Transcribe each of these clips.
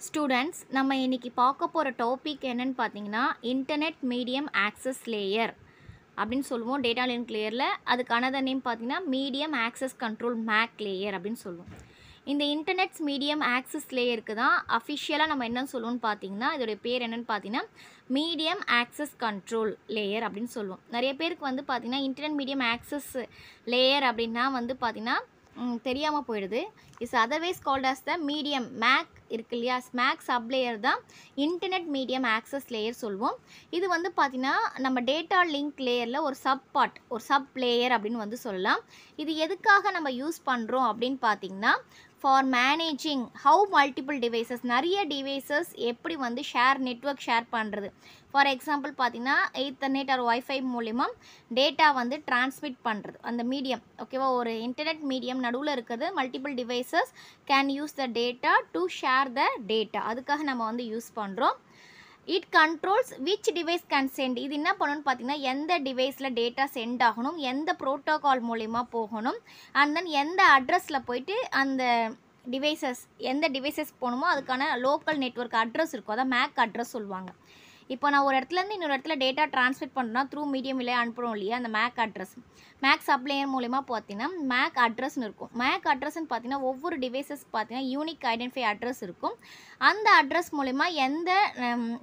Students நம்ம இன்னைக்கு பார்க்க போகிற டாபிக் என்னன்னு பார்த்தீங்கன்னா இன்டர்நெட் மீடியம் ஆக்சஸ் லேயர் அப்படின்னு சொல்லுவோம். டேட்டா லிங்க் லேயரில் அதுக்கான நேம் பார்த்தீங்கன்னா medium access control MAC layer அப்படின்னு சொல்லுவோம். இந்த இன்டர்நெட் மீடியம் ஆக்சஸ் லேயருக்கு தான் அஃபிஷியலாக நம்ம என்ன சொல்லுவோம்னு பார்த்தீங்கன்னா இதோடைய பேர் என்னென்னு பார்த்தீங்கன்னா மீடியம் ஆக்சஸ் கண்ட்ரோல் லேயர் அப்படின்னு சொல்லுவோம். நிறைய பேருக்கு வந்து பார்த்தீங்கன்னா இன்டர்நெட் மீடியம் ஆக்சஸ் லேயர் அப்படின்னா வந்து பார்த்தீங்கன்னா தெரியாமல் போயிடுது. Is otherwise called as the medium MAC இருக்கு இல்லையா, மேக் சப் லேயர் தான் இன்டர்நெட் மீடியம் ஆக்சஸ் லேயர் சொல்லுவோம். இது வந்து பார்த்திங்கன்னா நம்ம டேட்டா லிங்க் லேயரில் ஒரு சப் பார்ட், ஒரு சப் லேயர் அப்படின்னு வந்து சொல்லலாம். இது எதுக்காக நம்ம யூஸ் பண்ணுறோம் அப்படின்னு பார்த்திங்கன்னா for managing how multiple devices, நிறைய டிவைசஸ் எப்படி வந்து நெட்வொர்க் ஷேர் பண்ணுறது. ஃபார் எக்ஸாம்பிள் பார்த்தீங்கன்னா ஈத்தர்நெட் ஆர் ஒய்ஃபை மூலிமா டேட்டா வந்து டிரான்ஸ்மிட் பண்ணுறது அந்த மீடியம். ஓகேவா, ஒரு இன்டர்நெட் மீடியம் நடுவில் இருக்கிறது multiple devices can use the data to share the data. அதுக்காக நம்ம வந்து யூஸ் பண்ணுறோம். It controls which device can send. இது என்ன பண்ணணும்னு பார்த்தீங்கன்னா எந்த டிவைஸில் டேட்டா சென்ட் ஆகணும், எந்த ப்ரோட்டோகால் மூலிமா போகணும், அண்ட் தென் எந்த அட்ரஸில் போயிட்டு அந்த எந்த டிவைசஸ் போகணுமோ அதுக்கான லோக்கல் நெட்வொர்க் அட்ரஸ் இருக்கும், அதான் மேக் அட்ரஸ் சொல்லுவாங்க. இப்போ நான் ஒரு இடத்துலேருந்து இன்னொரு இடத்துல டேட்டா ட்ரான்ஸ்மிட் பண்ணுறேன்னா த்ரூ மீடியம் இல்லையா அனுப்புகிறோம் இல்லையா, அந்த மேக் அட்ரஸ் மேக் சப்ளேயர் மூலிமா பார்த்தீங்கன்னா மேக் அட்ரஸ்னு இருக்கும். மேக் அட்ரஸ்ன்னு பார்த்தீங்கன்னா ஒவ்வொரு டிவைசஸ் பார்த்தீங்கன்னா யூனிக் ஐடென்டிஃபை அட்ரஸ் இருக்கும். அந்த அட்ரஸ் மூலிமா எந்த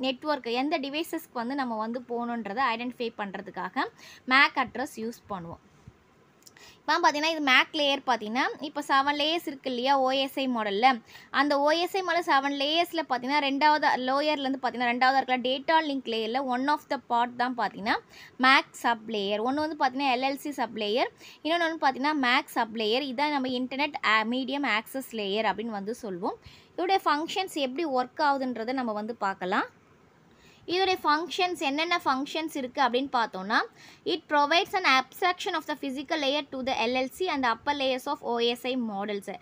நெட்வொர்க் எந்த டிவைசஸ்க்கு வந்து நம்ம வந்து போகணுன்றதை ஐடென்டிஃபை பண்ணுறதுக்காக மேக் அட்ரஸ் யூஸ் பண்ணுவோம். இப்போ பார்த்தீங்கன்னா இது மேக் லேயர் பார்த்தீங்கன்னா இப்போ 7 லேயர்ஸ் இருக்குது இல்லையா ஓஎஸ்ஐ மாடலில். அந்த ஓஎஸ்ஐ மாடல் 7 லேயர்ஸில் பார்த்தீங்கன்னா ரெண்டாவது லோயர்லேருந்து பார்த்தீங்கன்னா ரெண்டாவது இருக்கிற டேட்டா லிங்க் லேயரில் ஒன் ஆஃப் த பார்ட் தான் பார்த்தீங்கன்னா மேக் சப் லேயர். ஒன்று வந்து பார்த்தீங்கன்னா எல்எல்சி சப் லேயர், இன்னொன்று வந்து பார்த்தீங்கன்னா மேக் சப் லேயர். இதான் நம்ம இன்டர்நெட் மீடியம் ஆக்சஸ் லேயர் அப்படின்னு வந்து சொல்லுவோம். இதோடைய ஃபங்க்ஷன்ஸ் எப்படி ஒர்க் ஆகுதுன்றதை நம்ம வந்து பார்க்கலாம். இதோடைய ஃபங்க்ஷன்ஸ் என்னென்ன ஃபங்க்ஷன்ஸ் இருக்குது அப்படின்னு பார்த்தோன்னா it provides an abstraction of the physical layer to the LLC and upper layers of OSI models.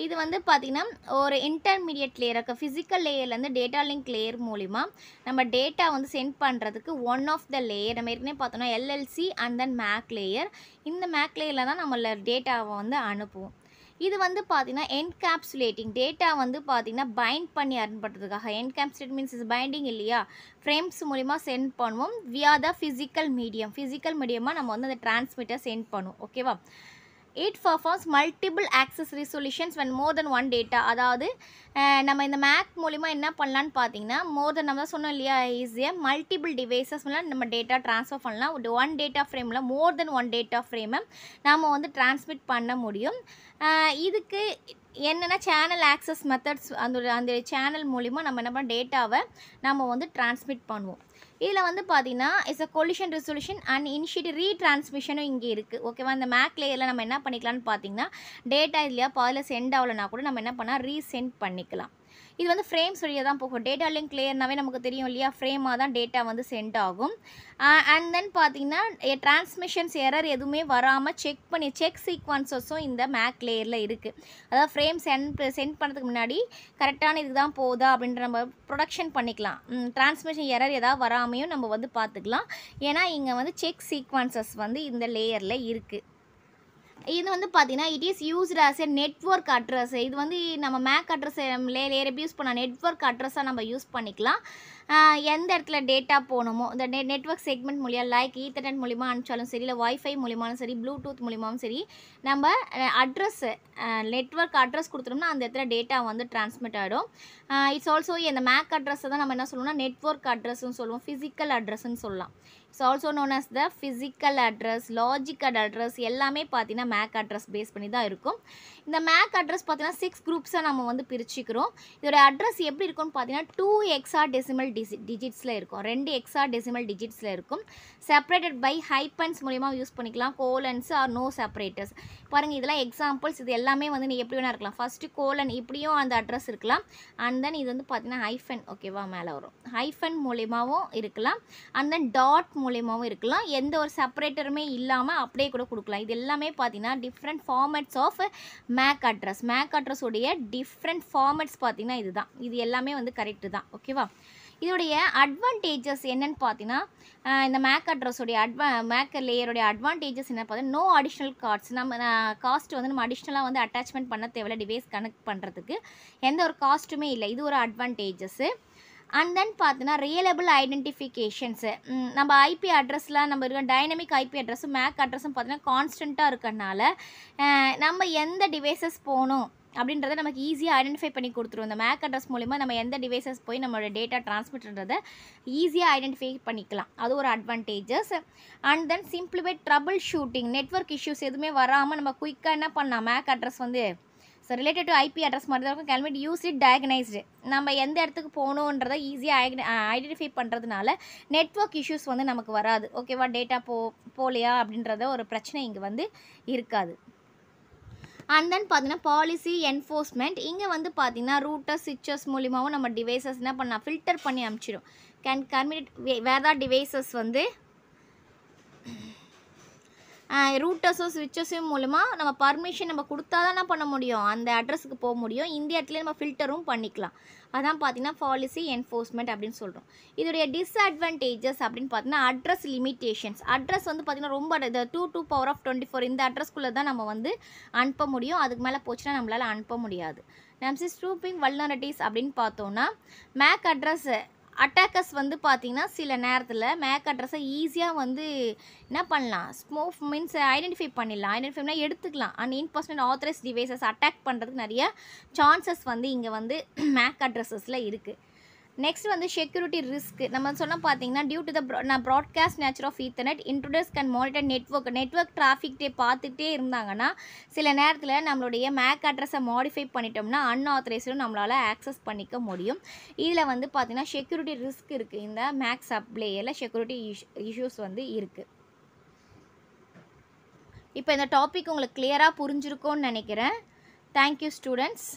இது வந்து பார்த்திங்கன்னா ஒரு இன்டர்மீடியட் லேயர் இருக்க ஃபிசிக்கல் லேயர்லேருந்து டேட்டா லிங்க் லேயர் மூலிமா நம்ம டேட்டா வந்து சென்ட் பண்ணுறதுக்கு ஒன் ஆஃப் த லேயர் நம்ம ஏற்கனவே பார்த்தோன்னா LLC and then MAC layer. இந்த மேக் லேயரில் தான் நம்ம டேட்டாவை வந்து அனுப்புவோம். இது வந்து பார்த்திங்கன்னா என்கேப்சுலேட்டிங் டேட்டா வந்து பார்த்திங்கன்னா பைண்ட் பண்ணி அனுப்புறதுக்காக. என்கேப்சுலேட் மீன்ஸ் இஸ் பைண்டிங் இல்லையா, ஃப்ரேம்ஸ் மூலிமா சென்ட் பண்ணுவோம் வியா த ஃபிசிக்கல் மீடியமாக நம்ம வந்து அந்த டிரான்ஸ்மிட்டை சென்ட் பண்ணுவோம். ஓகேவா, it performs multiple access resolutions when more than one data. அதாவது நம்ம இந்த மேக் மூலிமா என்ன பண்ணலான்னு பார்த்தீங்கன்னா நம்ம தான் சொன்னோம் இல்லையா ஈஸியாக மல்டிபிள் டிவைசஸ் நம்ம டேட்டா ட்ரான்ஸ்ஃபர் பண்ணலாம். ஒன் டேட்டா ஃப்ரேமில் மோர் தென் ஒன் டேட்டா ஃப்ரேமை நம்ம வந்து டிரான்ஸ்மிட் பண்ண முடியும். இதுக்கு என்னென்னா சேனல் ஆக்சஸ் மெத்தட்ஸ், அந்த சேனல் மூலிமா நம்ம என்ன பண்ண டேட்டாவை நம்ம வந்து டிரான்ஸ்மிட் பண்ணுவோம். இதில் வந்து பார்த்தீங்கன்னா it's a collision resolution and initiate ரீட்ரான்ஸ்மிஷனும் இங்கே இருக்குது. ஓகேவா, இந்த மேக் லேயரில் நம்ம என்ன பண்ணிக்கலாம்னு பார்த்தீங்கன்னா டேட்டா இல்லையா பாதில் சென்ட் ஆகலைன்னா கூட நம்ம என்ன பண்ணால் ரீசென்ட் பண்ணிக்கலாம். இது வந்து ஃப்ரேம்ஸ் வழியாக தான் போகும். டேட்டா லிங்க் லேயர்னாவே நமக்கு தெரியும் இல்லையா, ஃப்ரேமாக தான் டேட்டா வந்து சென்ட் ஆகும். அண்ட் தென் பார்த்தீங்கன்னா டிரான்ஸ்மிஷன்ஸ் எரர் எதுவுமே வராமல் செக் சீக்வன்சஸும் இந்த மேக் லேயரில் இருக்குது. அதாவது ஃப்ரேம் சென்ட் பண்ணுறதுக்கு முன்னாடி கரெக்டான இதுக்கு தான் போகுதா அப்படின்ற நம்ம ப்ரொடக்ஷன் பண்ணிக்கலாம். டிரான்ஸ்மிஷன் எரர் ஏதாவது வராமையும் நம்ம வந்து பார்த்துக்கலாம். ஏன்னா இங்கே வந்து செக் சீக்வன்சஸ் வந்து இந்த லேயரில் இருக்குது. இது வந்து பார்த்தீங்கன்னா it is used as a network address. இது வந்து நம்ம மேக் அட்ரஸ் லேயர் எப்படி யூஸ் பண்ண நெட்வொர்க் அட்ரஸாக நம்ம யூஸ் பண்ணிக்கலாம். எந்த இடத்துல டேட்டா போகணுமோ இந்த நெட்வொர்க் செக்மெண்ட் மூலியம் லைக் ஈத்தர்நெட் மூலிமா அனுப்பிச்சாலும் சரி, இல்லை ஒய்ஃபை மூலியமாலும் சரி, ப்ளூடூத் மூலியமாகவும் சரி, நம்ம அட்ரஸ் நெட்வொர்க் அட்ரஸ் கொடுத்துட்டோம்னா அந்த இடத்துல டேட்டா வந்து டிரான்ஸ்மிட் ஆகிடும். இட்ஸ் ஆல்சோ இந்த மேக் அட்ரஸை தான் நம்ம என்ன சொல்லணும்னா நெட்வொர்க் அட்ரஸ்ன்னு சொல்லுவோம், ஃபிசிக்கல் அட்ரஸ்ன்னு சொல்லலாம். It's also known as the physical address, logical address எல்லாமே பார்த்தீங்கன்னா மேக் அட்ரஸ் பேஸ் பண்ணி தான் இருக்கும். இந்த மேக் அட்ரஸ் பார்த்தீங்கன்னா 6 குரூப்ஸாக நம்ம வந்து பிரிச்சுக்கிறோம். இதோட அட்ரஸ் எப்படி இருக்கும்னு பார்த்தீங்கன்னா 2 ஹெக்ஸாடெசிமல் டிஜிட்ஸில் இருக்கும், 2 ஹெக்ஸாடெசிமல் டிஜிட்ஸில் இருக்கும். செப்பரேட்டட் பை ஹைப்பன்ஸ் மூலிமா யூஸ் பண்ணிக்கலாம், கோலன்ஸ் ஆர் நோ செப்பரேட்டர்ஸ். பாருங்கள் இதெல்லாம் எக்ஸாம்பிள்ஸ். இது எல்லாமே வந்து நீங்கள் எப்படி வேணா இருக்கலாம். ஃபஸ்ட்டு கோலன் இப்படியும் அந்த அட்ரஸ் இருக்கலாம். அண்ட் தென் இது வந்து பார்த்தீங்கன்னா ஹைஃபன், ஓகேவா, மேலே வரும் ஹைஃபன் மூலியமாகவும் இருக்கலாம். அண்ட் தென் டாட் மூலியமாகவும் இருக்கலாம். எந்த ஒரு செப்பரேட்டருமே இல்லாமல் அப்படியே கூட கொடுக்கலாம். இது எல்லாமே பார்த்தீங்கன்னா different formats of MAC address உடைய டிஃப்ரெண்ட் ஃபார்மேட்ஸ் பார்த்தீங்கன்னா இதுதான். இது எல்லாமே வந்து கரெக்டு தான். ஓகேவா, இதோடைய அட்வான்டேஜஸ் என்னன்னு பார்த்தீங்கன்னா இந்த மேக் அட்ரஸோடைய மேக் லேயருடைய அட்வான்டேஜஸ் என்ன பார்த்தீங்கன்னா நோ அடிஷ்னல் கார்ட்ஸ் நம்ம காஸ்ட் வந்து நம்ம அடிஷ்னலாக வந்து அட்டாச்மெண்ட் பண்ண தேவையில்ல டிவைஸ் கனெக்ட் பண்ணுறதுக்கு எந்த ஒரு காஸ்ட்டுமே இல்லை. இது ஒரு அட்வான்டேஜஸ்ஸு. அண்ட் தென் பார்த்தீங்கன்னா ரியலபிள் ஐடென்டிஃபிகேஷன்ஸு நம்ம ஐபி அட்ரஸில் நம்ம இருக்க டைனமிக் ஐபி அட்ரஸும் மேக் அட்ரஸும் பார்த்தீங்கன்னா கான்ஸ்டண்ட்டாக இருக்கிறனால நம்ம எந்த டிவைசஸ் போகணும் அப்படின்றத நமக்கு ஈஸியாக ஐடென்டிஃபை பண்ணி கொடுத்துரும். இந்த மேக் அட்ரஸ் மூலிமா நம்ம எந்த டிவைசஸ் போய் நம்மளோட டேட்டா ட்ரான்ஸ்மிட்ன்றதை ஈஸியாக ஐடென்டிஃபை பண்ணிக்கலாம். அது ஒரு advantages. And then simplified trouble shooting network issues எதுவுமே வராமல் நம்ம குயிக்காக என்ன பண்ணலாம் மேக் அட்ரஸ் வந்து ரிலேட்டட் டு ஐபி அட்ரஸ் மாதிரி தான் இருக்கும். கேல்மேட் யூஸ் இட் டயக்னைஸ்டு நம்ம எந்த இடத்துக்கு போகணுன்றதை ஈஸியாக ஐடென்டிஃபை பண்ணுறதுனால நெட்வொர்க் இஷ்யூஸ் வந்து நமக்கு வராது. ஓகேவா, டேட்டா போகலையா அப்படின்றத ஒரு பிரச்சனை இங்கே வந்து இருக்காது. அண்ட் தென் பார்த்தீங்கன்னா பாலிசி என்ஃபோர்ஸ்மெண்ட் இங்கே வந்து பார்த்தீங்கன்னா ரூட்டர் ஸ்விட்சஸ் மூலிமாவும் நம்ம டிவைசஸ் என்ன பண்ணலாம் ஃபில்டர் பண்ணி அனுப்பிச்சிடும். கேன் கன்வெர்ட் வேறு டிவைசஸ் வந்து ரூட்டர்ஸோ ஸ்விட்சஸும் மூலமாக நம்ம பர்மிஷன் நம்ம கொடுத்தா தான் என்ன பண்ண முடியும் அந்த அட்ரஸுக்கு போக முடியும். இந்த இடத்துல நம்ம ஃபில்டரும் பண்ணிக்கலாம். அதான் பார்த்தீங்கன்னா பாலிசி என்ஃபோர்ஸ்மெண்ட் அப்படின்னு சொல்கிறோம். இதோடைய டிஸ்அட்வான்டேஜஸ் அப்படின்னு பார்த்தீங்கன்னா அட்ரஸ் லிமிட்டேஷன்ஸ். அட்ரஸ் வந்து பார்த்திங்கன்னா ரொம்ப இந்த 2 இந்த அட்ரஸ்க்குள்ளே தான் நம்ம வந்து அனுப்ப முடியும். அதுக்கு மேலே போச்சுன்னா நம்மளால் அனுப்ப முடியாது. நம்ம ஸ்டூப்பிங் வல்னரபிலிட்டிஸ் அப்படின்னு பார்த்தோன்னா மேக் அட்ரஸ் அட்டாக்கர்ஸ் வந்து பார்த்திங்கன்னா சில நேரத்தில் மேக் அட்ரஸை ஈஸியாக வந்து என்ன பண்ணலாம் ஸ்மோஃப் மீன்ஸ் ஐடென்டிஃபை பண்ணி எடுத்துக்கலாம். அண்ட் இன்பர்சனல் ஆத்தரைஸ் டிவைசஸ் அட்டாக் பண்ணுறதுக்கு நிறைய சான்சஸ் வந்து இங்கே வந்து மேக் அட்ரஸஸில் இருக்குது. நெக்ஸ்ட் வந்து செக்யூரிட்டி ரிஸ்க் நம்ம சொன்னால் பார்த்தீங்கன்னா due to the broadcast nature of Ethernet intruders can monitor network traffic பார்த்துட்டே இருந்தாங்கன்னா சில நேரத்தில் நம்மளுடைய மேக் அட்ரஸை மாடிஃபை பண்ணிட்டோம்னா அன்ஆத்தரைஸ்டும் நம்மளால் ஆக்சஸ் பண்ணிக்க முடியும். இதில் வந்து பார்த்திங்கன்னா செக்யூரிட்டி ரிஸ்க் இருக்குது. இந்த மேக் சப்லேயரில் செக்யூரிட்டி இஷ்யூஸ் வந்து இருக்குது. இப்போ இந்த டாபிக் உங்களுக்கு கிளியராக புரிஞ்சிருக்கும்னு நினைக்கிறேன். Thank you students.